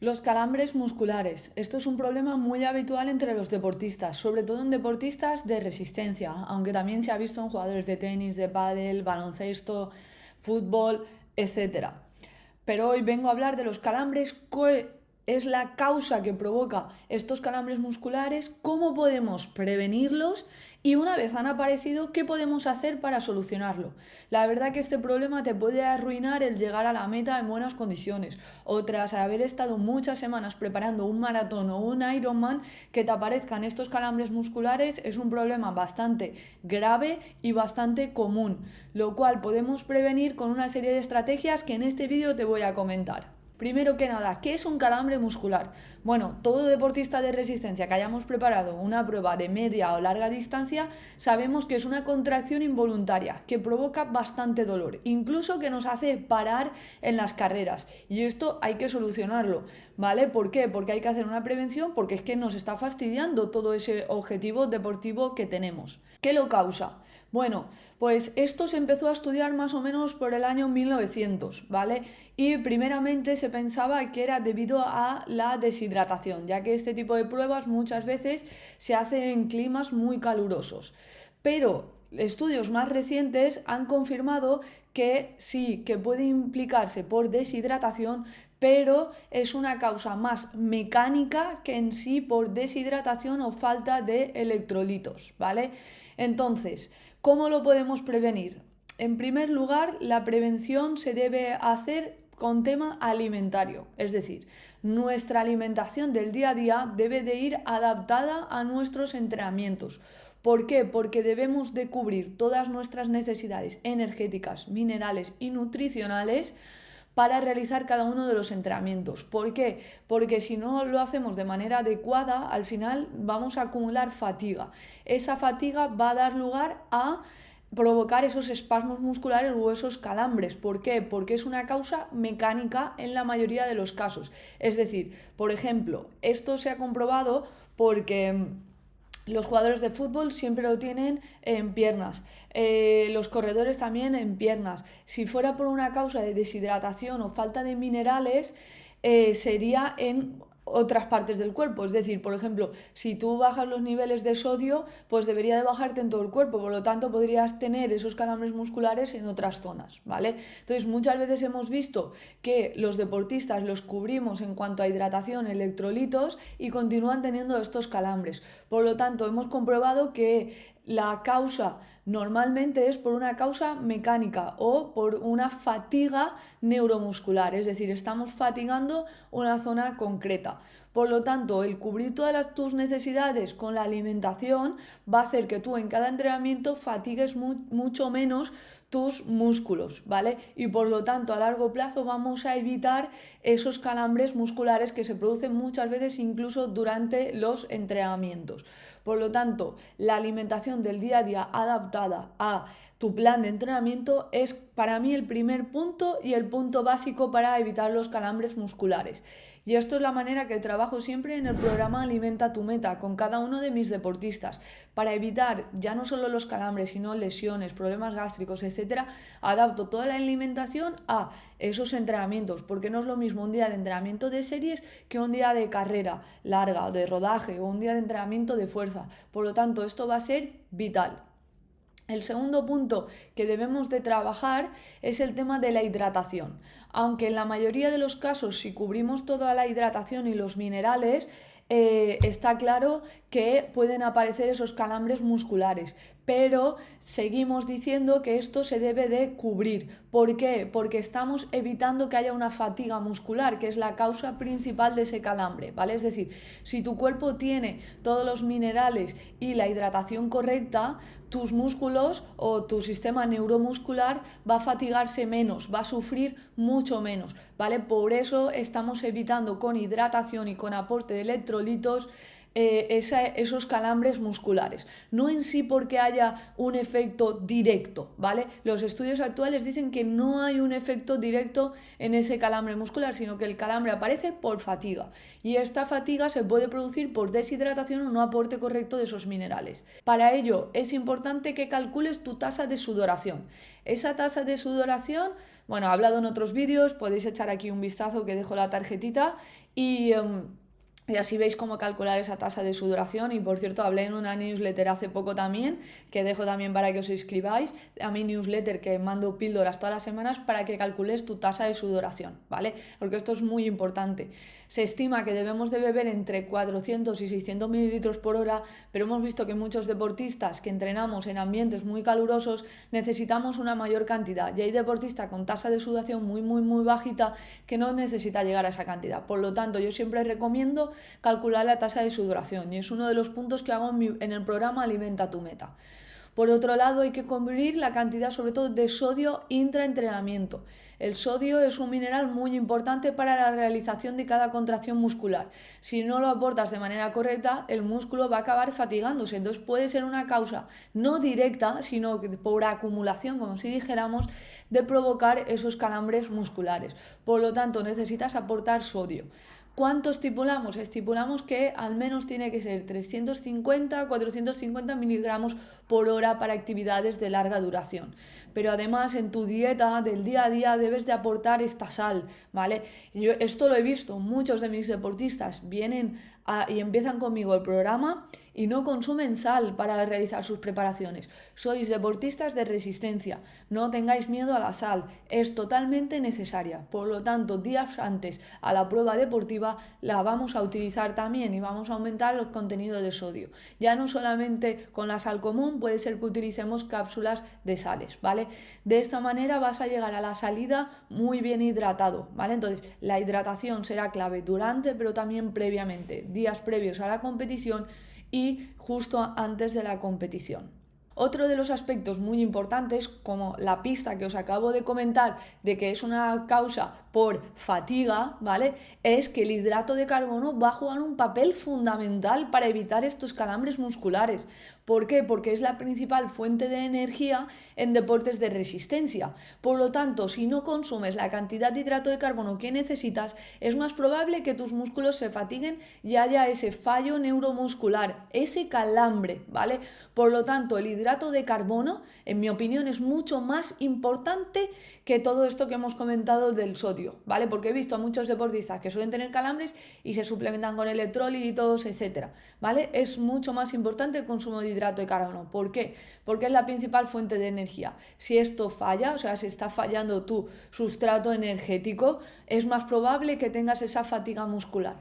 Los calambres musculares. Esto es un problema muy habitual entre los deportistas, sobre todo en deportistas de resistencia, aunque también se ha visto en jugadores de tenis, de pádel, baloncesto, fútbol, etcétera. Pero hoy vengo a hablar de los calambres, qué es la causa que provoca estos calambres musculares, cómo podemos prevenirlos y una vez han aparecido, qué podemos hacer para solucionarlo. La verdad que este problema te puede arruinar el llegar a la meta en buenas condiciones o tras haber estado muchas semanas preparando un maratón o un Ironman, que te aparezcan estos calambres musculares es un problema bastante grave y bastante común, lo cual podemos prevenir con una serie de estrategias que en este vídeo te voy a comentar. Primero que nada, ¿qué es un calambre muscular? Bueno, todo deportista de resistencia que hayamos preparado una prueba de media o larga distancia, sabemos que es una contracción involuntaria que provoca bastante dolor, incluso que nos hace parar en las carreras. Y esto hay que solucionarlo, ¿vale? ¿Por qué? Porque hay que hacer una prevención, porque es que nos está fastidiando todo ese objetivo deportivo que tenemos. ¿Qué lo causa? Bueno, pues esto se empezó a estudiar más o menos por el año 1900, ¿vale? Y primeramente se pensaba que era debido a la deshidratación, ya que este tipo de pruebas muchas veces se hacen en climas muy calurosos. Pero estudios más recientes han confirmado que sí, que puede implicarse por deshidratación, pero es una causa más mecánica que en sí por deshidratación o falta de electrolitos, ¿vale? Entonces, ¿cómo lo podemos prevenir? En primer lugar, la prevención se debe hacer con tema alimentario, es decir, nuestra alimentación del día a día debe de ir adaptada a nuestros entrenamientos. ¿Por qué? Porque debemos de cubrir todas nuestras necesidades energéticas, minerales y nutricionales para realizar cada uno de los entrenamientos. ¿Por qué? Porque si no lo hacemos de manera adecuada, al final vamos a acumular fatiga. Esa fatiga va a dar lugar a provocar esos espasmos musculares o esos calambres. ¿Por qué? Porque es una causa mecánica en la mayoría de los casos. Es decir, por ejemplo, esto se ha comprobado porque los jugadores de fútbol siempre lo tienen en piernas, los corredores también en piernas. Si fuera por una causa de deshidratación o falta de minerales, sería en otras partes del cuerpo. Es decir, por ejemplo, si tú bajas los niveles de sodio, pues debería de bajarte en todo el cuerpo, por lo tanto podrías tener esos calambres musculares en otras zonas, ¿vale? Entonces muchas veces hemos visto que los deportistas los cubrimos en cuanto a hidratación, electrolitos y continúan teniendo estos calambres. Por lo tanto, hemos comprobado que la causa normalmente es por una causa mecánica o por una fatiga neuromuscular, es decir, estamos fatigando una zona concreta. Por lo tanto, el cubrir todas tus necesidades con la alimentación va a hacer que tú en cada entrenamiento fatigues mucho menos tus músculos, ¿vale? Y por lo tanto, a largo plazo vamos a evitar esos calambres musculares que se producen muchas veces incluso durante los entrenamientos. Por lo tanto, la alimentación del día a día adaptada a tu plan de entrenamiento es para mí el primer punto y el punto básico para evitar los calambres musculares. Y esto es la manera que trabajo siempre en el programa Alimenta tu Meta con cada uno de mis deportistas. Para evitar ya no solo los calambres, sino lesiones, problemas gástricos, etcétera, adapto toda la alimentación a esos entrenamientos, porque no es lo mismo un día de entrenamiento de series que un día de carrera larga o de rodaje o un día de entrenamiento de fuerza. Por lo tanto, esto va a ser vital. El segundo punto que debemos de trabajar es el tema de la hidratación. Aunque en la mayoría de los casos, si cubrimos toda la hidratación y los minerales, está claro que pueden aparecer esos calambres musculares, pero seguimos diciendo que esto se debe de cubrir. ¿Por qué? Porque estamos evitando que haya una fatiga muscular, que es la causa principal de ese calambre, ¿vale? Es decir, si tu cuerpo tiene todos los minerales y la hidratación correcta, tus músculos o tu sistema neuromuscular va a fatigarse menos, va a sufrir mucho menos, ¿vale? Por eso estamos evitando con hidratación y con aporte de electrolitos esos calambres musculares. No en sí porque haya un efecto directo, ¿vale? Los estudios actuales dicen que no hay un efecto directo en ese calambre muscular, sino que el calambre aparece por fatiga. Y esta fatiga se puede producir por deshidratación o no aporte correcto de esos minerales. Para ello es importante que calcules tu tasa de sudoración. Esa tasa de sudoración, bueno, he hablado en otros vídeos, podéis echar aquí un vistazo que dejo la tarjetita y así veis cómo calcular esa tasa de sudoración. Y por cierto, hablé en una newsletter hace poco también, que dejo también para que os inscribáis a mi newsletter, que mando píldoras todas las semanas para que calcules tu tasa de sudoración, ¿vale? Porque esto es muy importante. Se estima que debemos de beber entre 400 y 600 mililitros por hora, pero hemos visto que muchos deportistas que entrenamos en ambientes muy calurosos necesitamos una mayor cantidad. Y hay deportistas con tasa de sudoración muy bajita que no necesita llegar a esa cantidad. Por lo tanto, yo siempre recomiendo calcular la tasa de sudoración y es uno de los puntos que hago en el programa Alimenta tu Meta. Por otro lado, hay que cubrir la cantidad sobre todo de sodio intraentrenamiento. El sodio es un mineral muy importante para la realización de cada contracción muscular. Si no lo aportas de manera correcta, el músculo va a acabar fatigándose. Entonces puede ser una causa no directa, sino por acumulación, como si dijéramos, de provocar esos calambres musculares. Por lo tanto, necesitas aportar sodio. ¿Cuánto estipulamos? Estipulamos que al menos tiene que ser 350-450 miligramos por hora para actividades de larga duración. Pero además en tu dieta del día a día debes de aportar esta sal, ¿vale? Yo esto lo he visto, muchos de mis deportistas vienen y empiezan conmigo el programa y no consumen sal para realizar sus preparaciones. Sois deportistas de resistencia, no tengáis miedo a la sal, es totalmente necesaria. Por lo tanto, días antes a la prueba deportiva la vamos a utilizar también y vamos a aumentar el contenido de sodio. Ya no solamente con la sal común, puede ser que utilicemos cápsulas de sales, ¿vale? De esta manera vas a llegar a la salida muy bien hidratado, ¿vale? Entonces, la hidratación será clave durante, pero también previamente, días previos a la competición y justo antes de la competición. Otro de los aspectos muy importantes, como la pista que os acabo de comentar de que es una causa por fatiga, ¿vale? Es que el hidrato de carbono va a jugar un papel fundamental para evitar estos calambres musculares. ¿Por qué? Porque es la principal fuente de energía en deportes de resistencia. Por lo tanto, si no consumes la cantidad de hidrato de carbono que necesitas, es más probable que tus músculos se fatiguen y haya ese fallo neuromuscular, ese calambre, ¿vale? Por lo tanto, el hidrato de carbono, en mi opinión, es mucho más importante que todo esto que hemos comentado del sodio, ¿vale? Porque he visto a muchos deportistas que suelen tener calambres y se suplementan con electrolitos, etcétera, ¿vale? Es mucho más importante el consumo de hidrato de carbono. ¿Por qué? Porque es la principal fuente de energía. Si esto falla, o sea, si está fallando tu sustrato energético, es más probable que tengas esa fatiga muscular.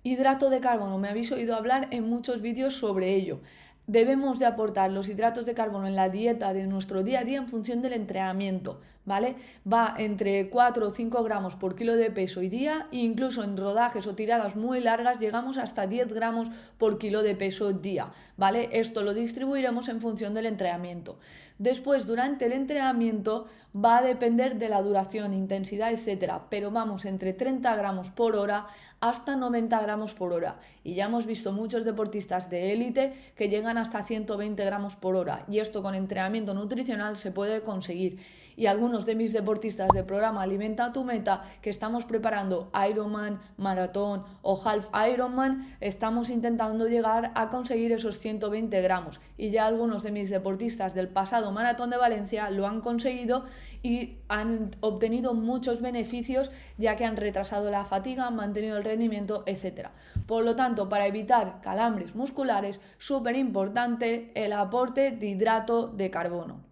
Hidrato de carbono, me habéis oído hablar en muchos vídeos sobre ello. Debemos de aportar los hidratos de carbono en la dieta de nuestro día a día en función del entrenamiento, ¿vale? Va entre 4 o 5 gramos por kilo de peso y día, e incluso en rodajes o tiradas muy largas llegamos hasta 10 gramos por kilo de peso día, ¿vale? Esto lo distribuiremos en función del entrenamiento. Después, durante el entrenamiento va a depender de la duración, intensidad, etcétera, pero vamos entre 30 gramos por hora hasta 90 gramos por hora. Y ya hemos visto muchos deportistas de élite que llegan hasta 120 gramos por hora. Y esto con entrenamiento nutricional se puede conseguir. Y algunos de mis deportistas del programa Alimenta tu Meta, que estamos preparando Ironman, Maratón o Half Ironman, estamos intentando llegar a conseguir esos 120 gramos. Y ya algunos de mis deportistas del pasado Maratón de Valencia lo han conseguido y han obtenido muchos beneficios, ya que han retrasado la fatiga, han mantenido el rendimiento, etc. Por lo tanto, para evitar calambres musculares, súper importante el aporte de hidrato de carbono.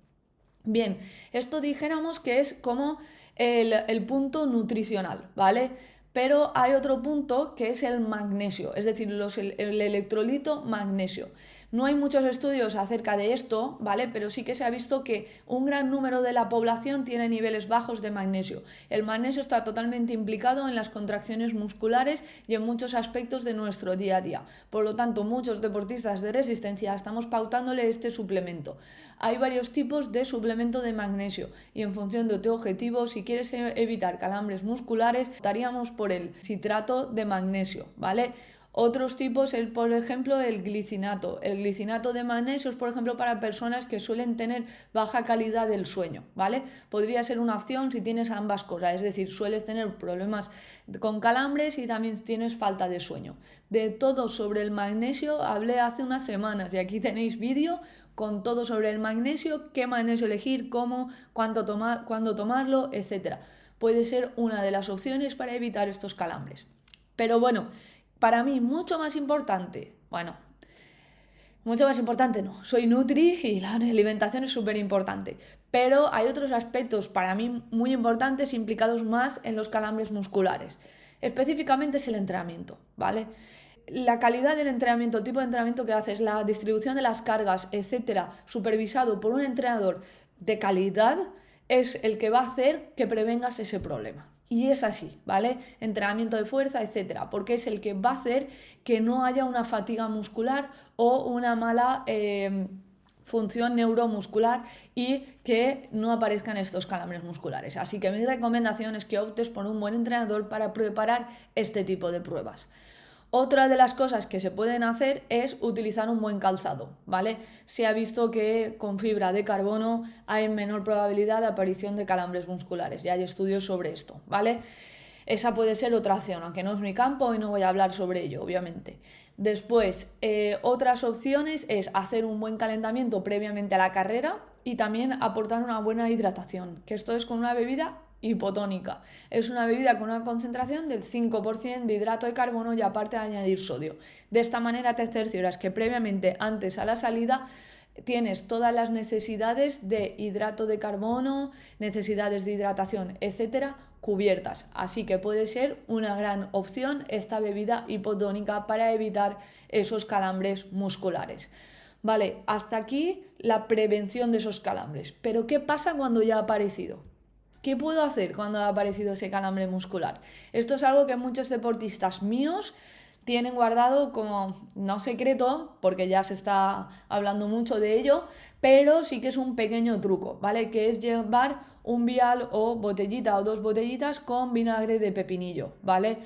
Bien, esto dijéramos que es como el punto nutricional, ¿vale? Pero hay otro punto que es el magnesio, es decir, el electrolito magnesio. No hay muchos estudios acerca de esto, ¿vale? Pero sí que se ha visto que un gran número de la población tiene niveles bajos de magnesio. El magnesio está totalmente implicado en las contracciones musculares y en muchos aspectos de nuestro día a día. Por lo tanto, muchos deportistas de resistencia estamos pautándole este suplemento. Hay varios tipos de suplemento de magnesio y en función de tu objetivo, si quieres evitar calambres musculares, optaríamos por el citrato de magnesio, ¿vale? Otros tipos es, por ejemplo, el glicinato. El glicinato de magnesio es, por ejemplo, para personas que suelen tener baja calidad del sueño, ¿vale? Podría ser una opción si tienes ambas cosas, es decir, sueles tener problemas con calambres y también tienes falta de sueño. De todo sobre el magnesio hablé hace unas semanas y aquí tenéis vídeo con todo sobre el magnesio, qué magnesio elegir, cómo, cuándo tomarlo, etc. Puede ser una de las opciones para evitar estos calambres. Pero bueno, para mí mucho más importante, no, soy nutri y la alimentación es súper importante, pero hay otros aspectos para mí muy importantes implicados más en los calambres musculares. Específicamente es el entrenamiento, ¿vale? La calidad del entrenamiento, el tipo de entrenamiento que haces, la distribución de las cargas, etcétera, supervisado por un entrenador de calidad, es el que va a hacer que prevengas ese problema. Y es así, ¿vale? Entrenamiento de fuerza, etcétera, porque es el que va a hacer que no haya una fatiga muscular o una mala función neuromuscular y que no aparezcan estos calambres musculares. Así que mi recomendación es que optes por un buen entrenador para preparar este tipo de pruebas. Otra de las cosas que se pueden hacer es utilizar un buen calzado, ¿vale? Se ha visto que con fibra de carbono hay menor probabilidad de aparición de calambres musculares, ya hay estudios sobre esto, ¿vale? Esa puede ser otra opción, aunque no es mi campo y no voy a hablar sobre ello, obviamente. Después, otras opciones es hacer un buen calentamiento previamente a la carrera y también aportar una buena hidratación, que esto es con una bebida hipotónica. Es una bebida con una concentración del 5% de hidrato de carbono y aparte de añadir sodio. De esta manera te cercioras que previamente, antes a la salida, tienes todas las necesidades de hidrato de carbono, necesidades de hidratación, etcétera, cubiertas. Así que puede ser una gran opción esta bebida hipotónica para evitar esos calambres musculares. Vale, hasta aquí la prevención de esos calambres. Pero ¿qué pasa cuando ya ha aparecido? ¿Qué puedo hacer cuando ha aparecido ese calambre muscular? Esto es algo que muchos deportistas míos tienen guardado como no secreto, porque ya se está hablando mucho de ello, pero sí que es un pequeño truco, ¿vale? Que es llevar un vial o botellita o 2 botellitas con vinagre de pepinillo, ¿vale?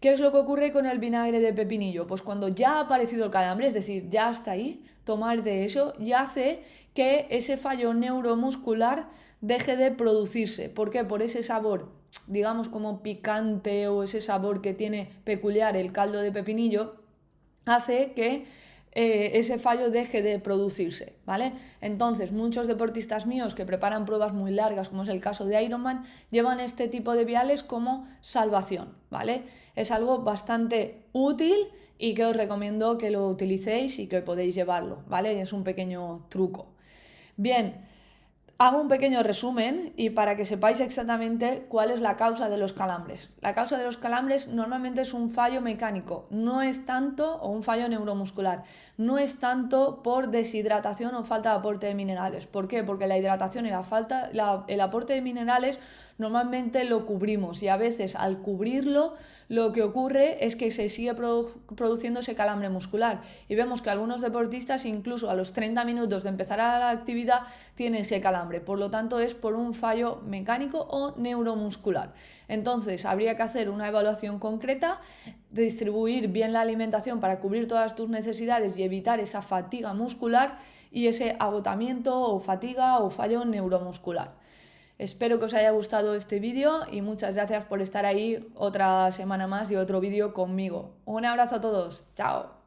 ¿Qué es lo que ocurre con el vinagre de pepinillo? Pues cuando ya ha aparecido el calambre, es decir, ya está ahí, tomar de eso y hace que ese fallo neuromuscular deje de producirse. ¿Por qué? Por ese sabor, digamos como picante o ese sabor que tiene peculiar el caldo de pepinillo, hace que ese fallo deje de producirse, ¿vale? Entonces, muchos deportistas míos que preparan pruebas muy largas, como es el caso de Ironman, llevan este tipo de viales como salvación, ¿vale? Es algo bastante útil y que os recomiendo que lo utilicéis y que podéis llevarlo, ¿vale? Es un pequeño truco. Bien, hago un pequeño resumen y para que sepáis exactamente cuál es la causa de los calambres. La causa de los calambres normalmente es un fallo mecánico, no es tanto, o un fallo neuromuscular, no es tanto por deshidratación o falta de aporte de minerales. ¿Por qué? Porque la hidratación y el aporte de minerales normalmente lo cubrimos y a veces al cubrirlo lo que ocurre es que se sigue produciendo ese calambre muscular y vemos que algunos deportistas incluso a los 30 minutos de empezar la actividad tienen ese calambre, por lo tanto es por un fallo mecánico o neuromuscular. Entonces habría que hacer una evaluación concreta, distribuir bien la alimentación para cubrir todas tus necesidades y evitar esa fatiga muscular y ese agotamiento o fatiga o fallo neuromuscular. Espero que os haya gustado este vídeo y muchas gracias por estar ahí otra semana más y otro vídeo conmigo. Un abrazo a todos, chao.